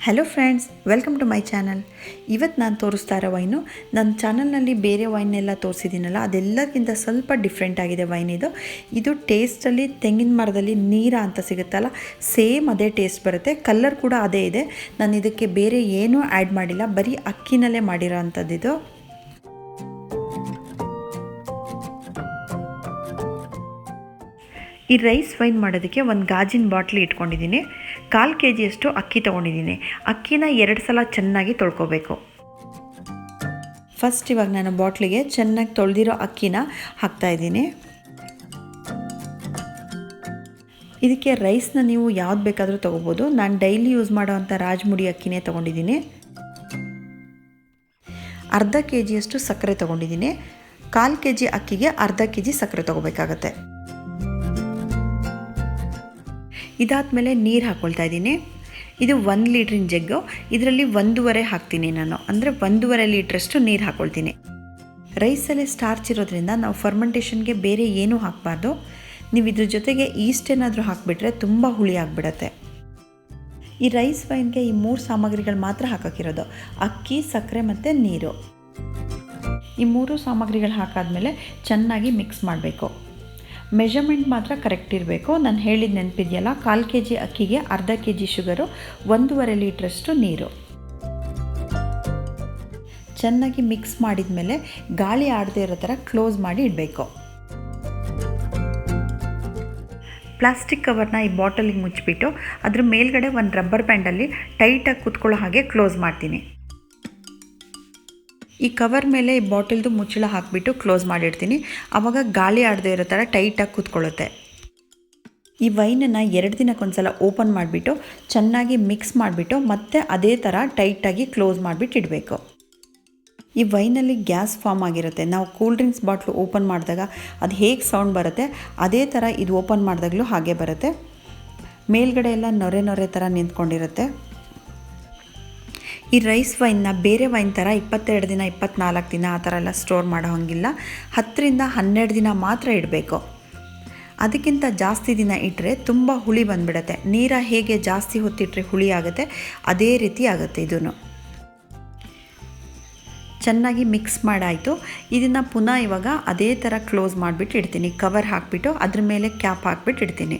Hello friends, welcome to my channel. ಇವತ್ತು ನಾನು ತೋರಿಸ್ತಾ ಇರೋ ವೈನು ನನ್ನ ಚಾನಲ್ನಲ್ಲಿ ಬೇರೆ ವೈನೆಲ್ಲ ತೋರಿಸಿದ್ದೀನಲ್ಲ, ಅದೆಲ್ಲಕ್ಕಿಂತ ಸ್ವಲ್ಪ ಡಿಫ್ರೆಂಟ್ ಆಗಿದೆ ವೈನ್ ಇದು ಟೇಸ್ಟಲ್ಲಿ ತೆಂಗಿನ ಮರದಲ್ಲಿ ನೀರ ಅಂತ ಸಿಗುತ್ತಲ್ಲ, ಸೇಮ್ ಅದೇ ಟೇಸ್ಟ್ ಬರುತ್ತೆ. ಕಲರ್ ಕೂಡ ಅದೇ ಇದೆ. ನಾನು ಇದಕ್ಕೆ ಬೇರೆ ಏನೂ ಆ್ಯಡ್ ಮಾಡಿಲ್ಲ, ಬರೀ ಅಕ್ಕಿನಲ್ಲೇ ಮಾಡಿರೋ ಅಂಥದ್ದಿದು. ಈ ರೈಸ್ ವೈನ್ ಮಾಡೋದಕ್ಕೆ ಒಂದು ಗಾಜಿನ ಬಾಟ್ಲಿ ಇಟ್ಕೊಂಡಿದ್ದೀನಿ. 1/4 kg ಅಕ್ಕಿ ತೊಗೊಂಡಿದ್ದೀನಿ. ಅಕ್ಕಿನ 2 ಸಲ ಚೆನ್ನಾಗಿ ತೊಳ್ಕೊಬೇಕು. ಫಸ್ಟ್ ಇವಾಗ ನಾನು ಬಾಟ್ಲಿಗೆ ಚೆನ್ನಾಗಿ ತೊಳೆದಿರೋ ಅಕ್ಕಿನ ಹಾಕ್ತಾಯಿದ್ದೀನಿ. ಇದಕ್ಕೆ ರೈಸ್ನ ನೀವು ಯಾವ್ದು ಬೇಕಾದರೂ ತೊಗೋಬೋದು. ನಾನು ಡೈಲಿ ಯೂಸ್ ಮಾಡೋವಂಥ ರಾಜ್ಮುಡಿ ಅಕ್ಕಿನೇ ತೊಗೊಂಡಿದ್ದೀನಿ. 1/2 kg ಸಕ್ಕರೆ ತೊಗೊಂಡಿದ್ದೀನಿ. 1/4 kg ಅಕ್ಕಿಗೆ 1/2 kg ಸಕ್ಕರೆ ತೊಗೋಬೇಕಾಗತ್ತೆ. ಇದಾದಮೇಲೆ ನೀರು ಹಾಕ್ಕೊಳ್ತಾ ಇದ್ದೀನಿ. ಇದು 1 ಲೀಟ್ರಿನ ಜಗ್ಗು. ಇದರಲ್ಲಿ 1.5 ಹಾಕ್ತೀನಿ ನಾನು, ಅಂದರೆ 1.5 ಲೀಟ್ರಷ್ಟು ನೀರು ಹಾಕ್ಕೊಳ್ತೀನಿ. ರೈಸಲ್ಲೇ ಸ್ಟಾರ್ಚ್ ಇರೋದ್ರಿಂದ ನಾವು ಫರ್ಮೆಂಟೇಷನ್ಗೆ ಬೇರೆ ಏನೂ ಹಾಕಬಾರ್ದು. ನೀವು ಇದ್ರ ಜೊತೆಗೆ ಈಸ್ಟ್ ಏನಾದರೂ ಹಾಕಿಬಿಟ್ರೆ ತುಂಬ ಹುಳಿ ಆಗಿಬಿಡತ್ತೆ. ಈ ರೈಸ್ ವೈನ್ಗೆ ಈ 3 ಸಾಮಗ್ರಿಗಳು ಮಾತ್ರ ಹಾಕೋಕ್ಕಿರೋದು: ಅಕ್ಕಿ, ಸಕ್ಕರೆ ಮತ್ತು ನೀರು. ಈ 3 ಸಾಮಗ್ರಿಗಳು ಹಾಕಾದ್ಮೇಲೆ ಚೆನ್ನಾಗಿ ಮಿಕ್ಸ್ ಮಾಡಬೇಕು. ಮೆಷರ್ಮೆಂಟ್ ಮಾತ್ರ ಕರೆಕ್ಟ್ ಇರಬೇಕು. ನಾನು ಹೇಳಿದ ನೆನಪಿದೆಯಲ್ಲ, 1/4 kg ಅಕ್ಕಿಗೆ 1/2 kg ಶುಗರು, 1.5 ಲೀಟ್ರಷ್ಟು ನೀರು. ಚೆನ್ನಾಗಿ ಮಿಕ್ಸ್ ಮಾಡಿದ ಮೇಲೆ ಗಾಳಿ ಆಡದೇ ಇರೋ ಥರ ಕ್ಲೋಸ್ ಮಾಡಿ ಇಡಬೇಕು. ಪ್ಲಾಸ್ಟಿಕ್ ಕವರ್ನ ಈ ಬಾಟಲಿಗೆ ಮುಚ್ಚಿಬಿಟ್ಟು ಅದ್ರ ಮೇಲ್ಗಡೆ ಒಂದು ರಬ್ಬರ್ ಬ್ಯಾಂಡಲ್ಲಿ ಟೈಟಾಗಿ ಕೂತ್ಕೊಳ್ಳೋ ಹಾಗೆ ಕ್ಲೋಸ್ ಮಾಡ್ತೀನಿ. ಈ ಕವರ್ ಮೇಲೆ ಈ ಬಾಟಲ್ದು ಮುಚ್ಚಳ ಹಾಕಿಬಿಟ್ಟು ಕ್ಲೋಸ್ ಮಾಡಿಡ್ತೀನಿ. ಆವಾಗ ಗಾಳಿ ಆಡದೇ ಇರೋ ಥರ ಟೈಟಾಗಿ ಕೂತ್ಕೊಳ್ಳುತ್ತೆ. ಈ ವೈನನ್ನು 2 ದಿನಕ್ಕೊಂದ್ಸಲ ಓಪನ್ ಮಾಡಿಬಿಟ್ಟು ಚೆನ್ನಾಗಿ ಮಿಕ್ಸ್ ಮಾಡಿಬಿಟ್ಟು ಮತ್ತೆ ಅದೇ ಥರ ಟೈಟಾಗಿ ಕ್ಲೋಸ್ ಮಾಡಿಬಿಟ್ಟು ಇಡಬೇಕು. ಈ ವೈನಲ್ಲಿ ಗ್ಯಾಸ್ ಫಾರ್ಮ್ ಆಗಿರುತ್ತೆ. ನಾವು ಕೂಲ್ ಡ್ರಿಂಕ್ಸ್ ಬಾಟ್ಲು ಓಪನ್ ಮಾಡಿದಾಗ ಅದು ಹೇಗೆ ಸೌಂಡ್ ಬರುತ್ತೆ, ಅದೇ ಥರ ಇದು ಓಪನ್ ಮಾಡಿದಾಗಲೂ ಹಾಗೆ ಬರುತ್ತೆ. ಮೇಲ್ಗಡೆ ಎಲ್ಲ ನೊರೆ ಥರ ನಿಂತ್ಕೊಂಡಿರುತ್ತೆ. ಈ ರೈಸ್ ವೈನ್ನ ಬೇರೆ ವೈನ್ ಥರ 22 ದಿನ 24 ದಿನ ಆ ಥರ ಎಲ್ಲ ಸ್ಟೋರ್ ಮಾಡೋ ಹಾಗಿಲ್ಲ. 10 ರಿಂದ 12 ದಿನ ಮಾತ್ರ ಇಡಬೇಕು. ಅದಕ್ಕಿಂತ ಜಾಸ್ತಿ ದಿನ ಇಟ್ಟರೆ ತುಂಬ ಹುಳಿ ಬಂದುಬಿಡುತ್ತೆ. ನೀರ ಹೇಗೆ ಜಾಸ್ತಿ ಹೊತ್ತಿಟ್ಟರೆ ಹುಳಿ ಆಗುತ್ತೆ, ಅದೇ ರೀತಿ ಆಗುತ್ತೆ ಇದೂ. ಚೆನ್ನಾಗಿ ಮಿಕ್ಸ್ ಮಾಡಾಯಿತು. ಇದನ್ನು ಪುನಃ ಇವಾಗ ಅದೇ ಥರ ಕ್ಲೋಸ್ ಮಾಡಿಬಿಟ್ಟು ಇಡ್ತೀನಿ. ಕವರ್ ಹಾಕಿಬಿಟ್ಟು ಅದ್ರ ಮೇಲೆ ಕ್ಯಾಪ್ ಹಾಕ್ಬಿಟ್ಟು ಇಡ್ತೀನಿ.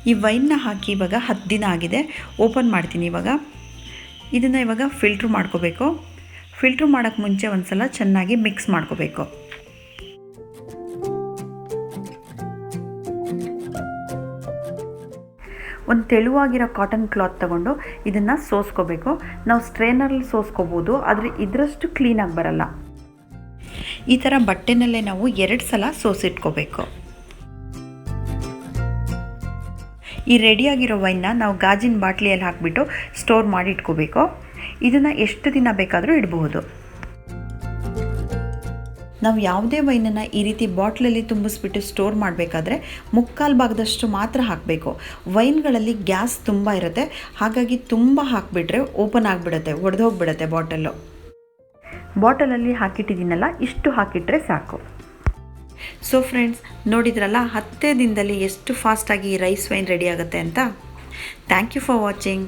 ಈ ವೈನ್ನ ಹಾಕಿ ಇವಾಗ 10 ದಿನ ಆಗಿದೆ. ಓಪನ್ ಮಾಡ್ತೀನಿ ಇವಾಗ. ಇದನ್ನು ಇವಾಗ ಫಿಲ್ಟ್ರ್ ಮಾಡ್ಕೋಬೇಕು. ಫಿಲ್ಟ್ರ್ ಮಾಡೋಕ್ಕೆ ಮುಂಚೆ ಒಂದು ಸಲ ಚೆನ್ನಾಗಿ ಮಿಕ್ಸ್ ಮಾಡ್ಕೋಬೇಕು. ಒಂದು ತೆಳುವಾಗಿರೋ ಕಾಟನ್ ಕ್ಲಾತ್ ತಗೊಂಡು ಇದನ್ನು ಸೋಸ್ಕೋಬೇಕು. ನಾವು ಸ್ಟ್ರೇನರಲ್ಲಿ ಸೋಸ್ಕೋಬೋದು, ಆದರೆ ಇದರಷ್ಟು ಕ್ಲೀನಾಗಿ ಬರಲ್ಲ. ಈ ಥರ ಬಟ್ಟೆನಲ್ಲೇ ನಾವು 2 ಸಲ ಸೋಸಿಟ್ಕೋಬೇಕು. ಈ ರೆಡಿಯಾಗಿರೋ ವೈನ್ನ ನಾವು ಗಾಜಿನ ಬಾಟ್ಲಿಯಲ್ಲಿ ಹಾಕಿಬಿಟ್ಟು ಸ್ಟೋರ್ ಮಾಡಿ ಇಟ್ಕೋಬೇಕು. ಇದನ್ನು ಎಷ್ಟು ದಿನ ಬೇಕಾದರೂ ಇಡಬಹುದು. ನಾವು ಯಾವುದೇ ವೈನನ್ನು ಈ ರೀತಿ ಬಾಟ್ಲಲ್ಲಿ ತುಂಬಿಸ್ಬಿಟ್ಟು ಸ್ಟೋರ್ ಮಾಡಬೇಕಾದ್ರೆ 3/4 ಭಾಗದಷ್ಟು ಮಾತ್ರ ಹಾಕಬೇಕು. ವೈನ್ಗಳಲ್ಲಿ ಗ್ಯಾಸ್ ತುಂಬ ಇರುತ್ತೆ, ಹಾಗಾಗಿ ತುಂಬ ಹಾಕಿಬಿಟ್ರೆ ಓಪನ್ ಆಗಿಬಿಡುತ್ತೆ, ಒಡೆದೋಗ್ಬಿಡುತ್ತೆ ಬಾಟಲ್ಲು. ಬಾಟಲಲ್ಲಿ ಹಾಕಿಟ್ಟಿದ್ದೀನಲ್ಲ, ಇಷ್ಟು ಹಾಕಿಟ್ರೆ ಸಾಕು. ಸೊ ಫ್ರೆಂಡ್ಸ್, ನೋಡಿದ್ರಲ್ಲ 10 ದಿನದಲ್ಲಿ ಎಷ್ಟು ಫಾಸ್ಟಾಗಿ ಈ ರೈಸ್ ವೈನ್ ರೆಡಿ ಆಗುತ್ತೆ ಅಂತ. Thank you for watching.